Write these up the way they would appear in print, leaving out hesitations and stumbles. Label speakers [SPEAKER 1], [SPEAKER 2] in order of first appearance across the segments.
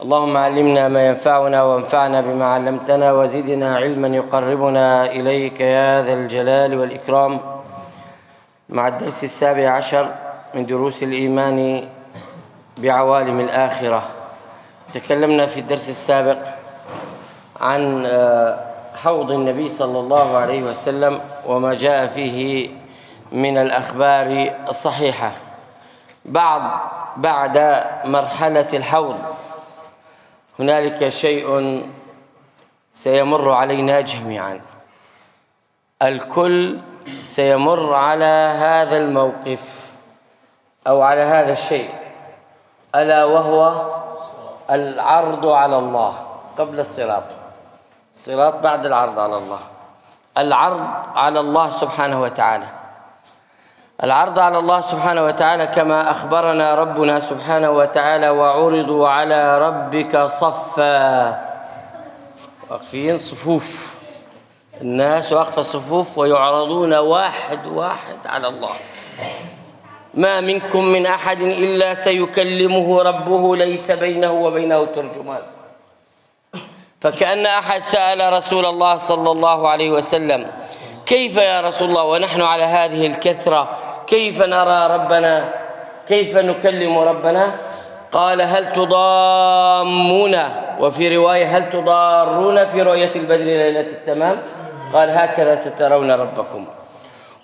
[SPEAKER 1] اللهم علمنا ما ينفعنا وانفعنا بما علمتنا وزدنا علما يقربنا إليك يا ذا الجلال والإكرام. مع الدرس 17 من دروس الإيمان بعوالم الآخرة. تكلمنا في الدرس السابق عن حوض النبي صلى الله عليه وسلم وما جاء فيه من الأخبار الصحيحة. بعد مرحلة الحوض هنالك شيء سيمر علينا جميعا، الكل سيمر على هذا الموقف أو على هذا الشيء، ألا وهو العرض على الله قبل الصراط بعد العرض على الله. العرض على الله سبحانه وتعالى، العرض على الله سبحانه وتعالى كما أخبرنا ربنا سبحانه وتعالى: وعرضوا على ربك صفا، واقفين صفوف، الناس واقفة صفوف ويعرضون واحد واحد على الله. ما منكم من أحد إلا سيكلمه ربه ليس بينه وبينه ترجمان. فكأن أحد سأل رسول الله صلى الله عليه وسلم: كيف يا رسول الله ونحن على هذه الكثرة، كيف نرى ربنا، كيف نكلم ربنا؟ قال: هل تضامون، وفي رواية: هل تضارون في رؤية البدر ليلة التمام؟ قال: هكذا سترون ربكم.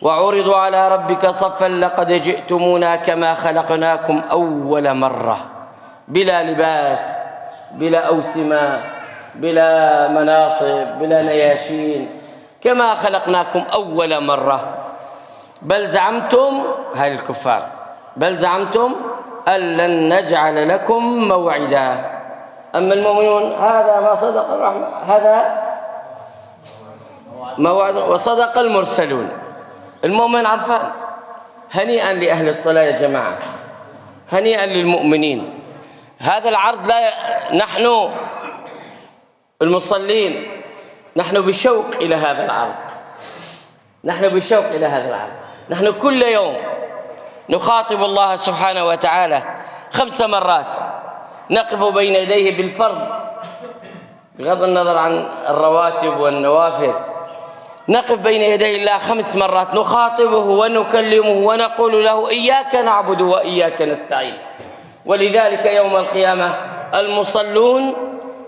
[SPEAKER 1] وعرضوا على ربك صفا لقد جئتمونا كما خلقناكم أول مرة، بلا لباس، بلا أوسمة، بلا مناصب، بلا نياشين، كما خلقناكم أول مرة. بل زعمتم، هاي الكفار، بل زعمتم أن لن نجعل لكم موعدا. أما المؤمنون هذا ما صدق الرحمن، هذا موعد وصدق المرسلون. المؤمن عرفان. هنيئا لأهل الصلاة يا جماعة، هنيئا للمؤمنين. هذا العرض لا نحن المصلين نحن بشوق إلى هذا العرض، نحن بشوق إلى هذا العرض. نحن كل يوم نخاطب الله سبحانه وتعالى 5 مرات، نقف بين يديه بالفرض بغض النظر عن الرواتب والنوافل، نقف بين يدي الله 5 مرات، نخاطبه ونكلمه ونقول له: إياك نعبد وإياك نستعين. ولذلك يوم القيامة المصلون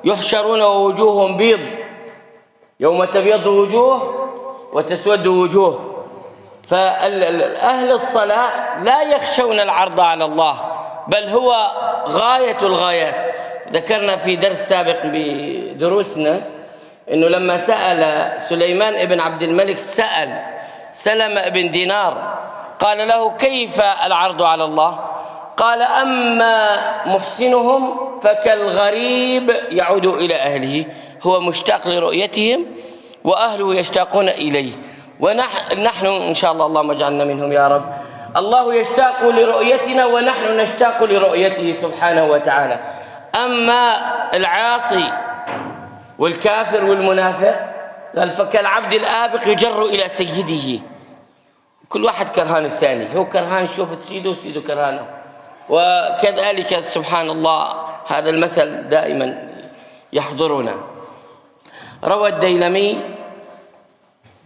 [SPEAKER 1] يحشرون ووجوههم بيض، يوم تبيض وجوه وتسود وجوه. فأهل الصلاة لا يخشون العرض على الله، بل هو غاية الغايات. ذكرنا في درس سابق بدروسنا إنه لما سأل سليمان بن عبد الملك سأل سلمة بن دينار، قال له: كيف العرض على الله؟ قال: أما محسنهم فكالغريب يعود إلى أهله، هو مشتاق لرؤيتهم وأهله يشتاقون إليه. ونحن إن شاء الله، اللهم اجعلنا منهم يا رب، الله يشتاق لرؤيتنا ونحن نشتاق لرؤيته سبحانه وتعالى. أما العاصي والكافر والمنافق قال: فكالعبد الآبق يجر إلى سيده. كل واحد كرهان الثاني، هو كرهان يشوف سيده وسيده كرهانه. وكذلك سبحان الله هذا المثل دائما يحضرنا. روى الديلمي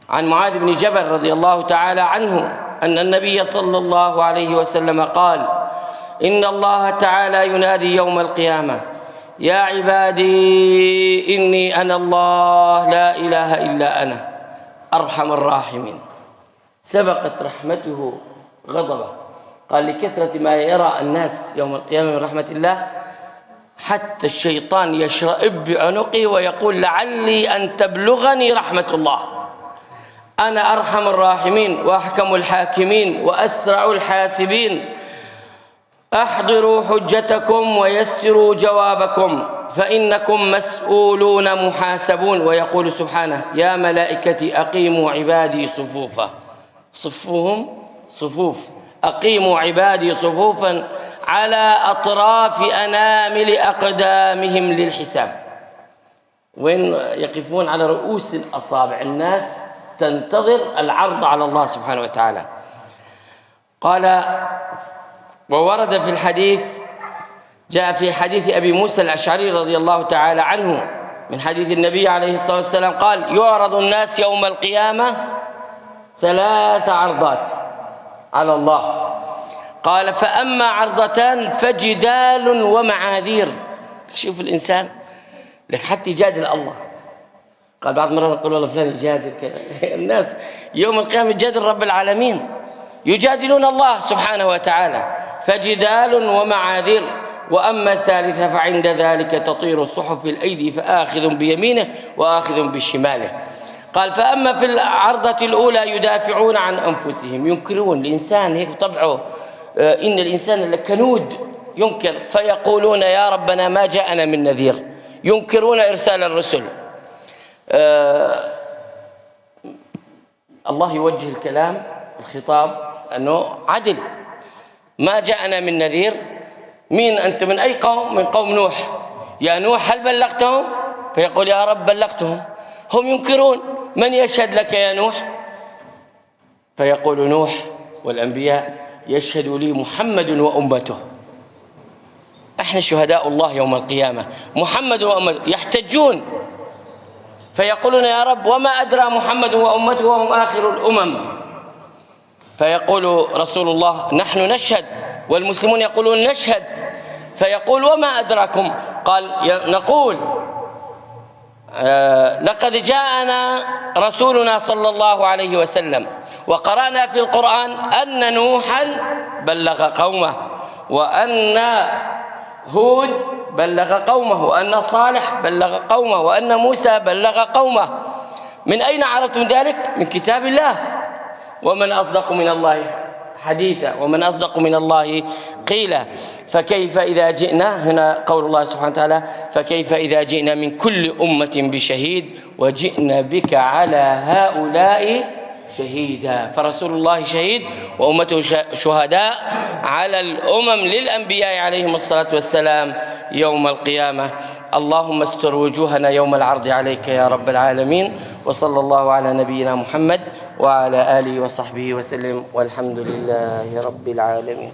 [SPEAKER 1] عن معاذ بن جبل رضي الله تعالى عنه أن النبي صلى الله عليه وسلم قال: إن الله تعالى ينادي يوم القيامة: يا عبادي إني أنا الله لا إله إلا أنا أرحم الراحمين. سبقت رحمته غضبه. قال: لكثرة ما يرى الناس يوم القيامة من رحمة الله حتى الشيطان يشرئب بعنقه ويقول: لعلي أن تبلغني رحمة الله. أنا أرحم الراحمين وأحكم الحاكمين وأسرع الحاسبين. أحضروا حجتكم ويسروا جوابكم فإنكم مسؤولون محاسبون. ويقول سبحانه: يا ملائكتي أقيموا عبادي صفوفا، صفوهم صفوف، أقيموا عبادي صفوفا على أطراف أنامل أقدامهم للحساب. وين يقفون؟ على رؤوس الأصابع. الناس تنتظر العرض على الله سبحانه وتعالى. قال: وورد في الحديث جاء في حديث أبي موسى الأشعري رضي الله تعالى عنه من حديث النبي عليه الصلاة والسلام قال: يعرض الناس يوم القيامة 3 عرضات على الله. قال: فأما عرضتان فجدال ومعاذير. شوف الإنسان لك حتى يجادل الله. قال بعض مرات نقول والله فلان يجادل كذا. الناس يوم القيامة يجادل رب العالمين، يجادلون الله سبحانه وتعالى. فجدال ومعاذير. وأما الثالثة فعند ذلك تطير الصحف في الأيدي فآخذ بيمينه وآخذ بشماله. قال: فأما في العرضة الأولى يدافعون عن أنفسهم، ينكرون. الإنسان هيك طبعه، إن الإنسان لكنود ينكر، فيقولون: يا ربنا ما جاءنا من نذير. ينكرون إرسال الرسل. الله يوجه الكلام الخطاب أنه عدل، ما جاءنا من نذير. مين أنت؟ من أي قوم؟ من قوم نوح. يا نوح هل بلغتهم؟ فيقول: يا رب بلغتهم. هم ينكرون. من يشهد لك يا نوح؟ فيقول نوح والأنبياء: يشهد لي محمد وأمته. احنا شهداء الله يوم القيامة، محمد وأمته. يحتجون فيقولون: يا رب وما أدرى محمد وأمته وهم آخر الأمم. فيقول رسول الله: نحن نشهد. والمسلمون يقولون: نشهد. فيقول: وما أدراكم؟ قال: نقول لقد جاءنا رسولنا صلى الله عليه وسلم وقرأنا في القرآن أن نوحا بلغ قومه، وأن هود بلغ قومه، وأن صالح بلغ قومه، وأن موسى بلغ قومه. من أين عرفتم ذلك؟ من كتاب الله. ومن أصدق من الله حديثا، ومن أصدق من الله قيلا. فكيف إذا جئنا، هنا قول الله سبحانه وتعالى: فكيف إذا جئنا من كل أمة بشهيد وجئنا بك على هؤلاء شهيدا. فرسول الله شهيد وأمته شهداء على الأمم للأنبياء عليهم الصلاة والسلام يوم القيامة. اللهم استر وجوهنا يوم العرض عليك يا رب العالمين. وصلى الله على نبينا محمد وعلى آله وصحبه وسلم، والحمد لله رب العالمين.